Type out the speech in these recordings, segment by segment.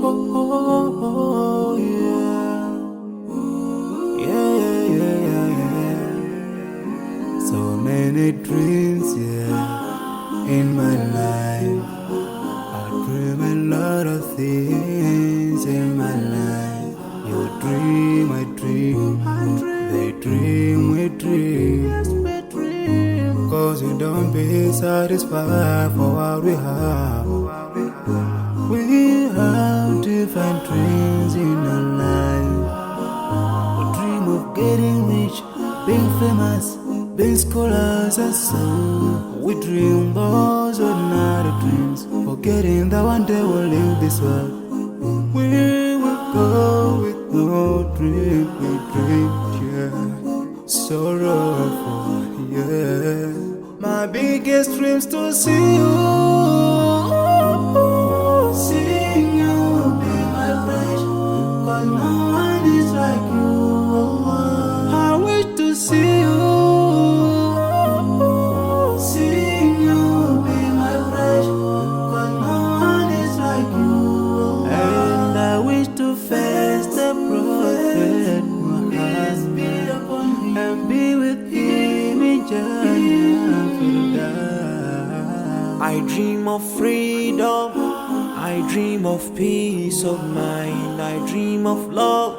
oh, yeah. Yeah, yeah, yeah, yeah. So many dreams, yeah, in my life. I dream a lot of things in my life. You dream, I dream. They dream, we dream. Cause we don't be satisfied for what we have. We have different dreams in our life. We dream of getting rich, being famous, being scholars and so. We dream those ordinary dreams, forgetting that one day we'll leave this world. We will go with no dream, we dream, yeah. Sorrowful, yeah. My biggest dreams to see you, seeing you be my friend. Cause no one is like you. I wish to see you, seeing you be my friend. Cause no one is like you. And I wish to face the prophet Muhammad and be with him in Jannah. I dream of freedom, I dream of peace of mind, I dream of love,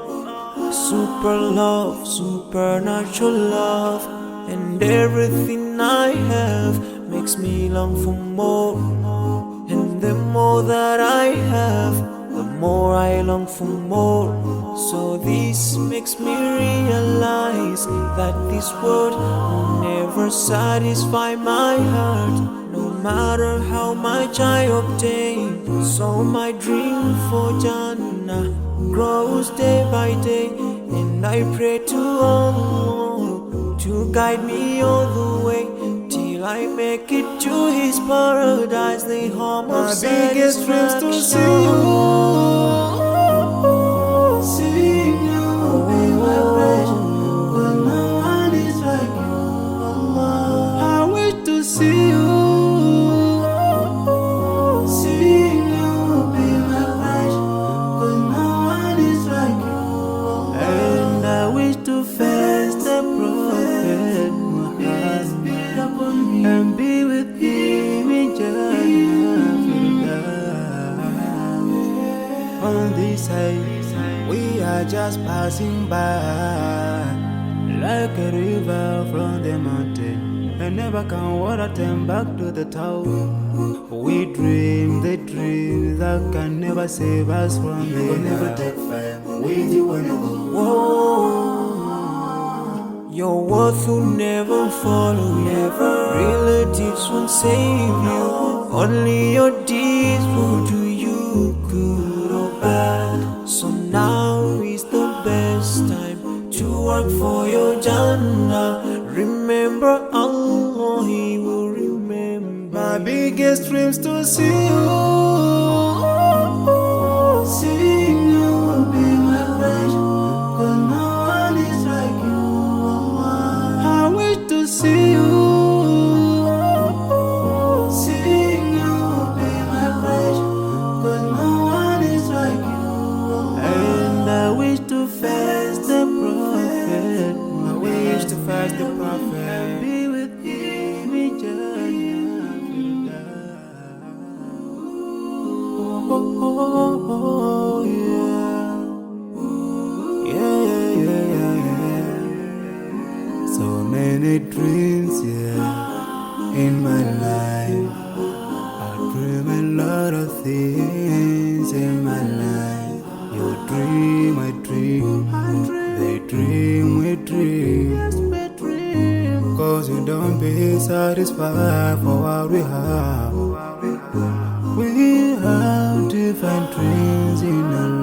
supernatural love, and everything I have makes me long for more. And the more that I have, the more I long for more. So this makes me realize that this world will never satisfy my heart, no matter how much I obtain. So my dream for Jannah grows day by day, and I pray to Allah to guide me all the way till I make it to His paradise, the home of satisfaction. My biggest dreams to see you, seeing you be my friend. Cause no one is like you. I wish to see you, seeing you be my friend. Cause no one is like you. And I wish to face the prophet Muhammad and be with him in Jannah. On this side, we are just passing by, like a river from the mountain, and never can water turn back to the town. We dream the dream that can never save us from the will never take fire with you when you go. Your worth will never follow you. Relatives won't save you. Only your deeds will do you good or bad. So now is the best time to work for your Jannah. Remember Allah, He will remember. My biggest dreams to see you, seeing you be my friend. Cause no one is like you. I wish to see you, seeing you be my friend. Cause no one is like you. And I wish to face the prophet. I wish to face the prophet and be with him in Jannah. Oh, yeah. Yeah, yeah, yeah, yeah. So many dreams, yeah, in my life. I dream a lot of things in my life. You dream, I dream. They dream, we dream. Cause we don't be satisfied for what we have. We have different dreams in our life.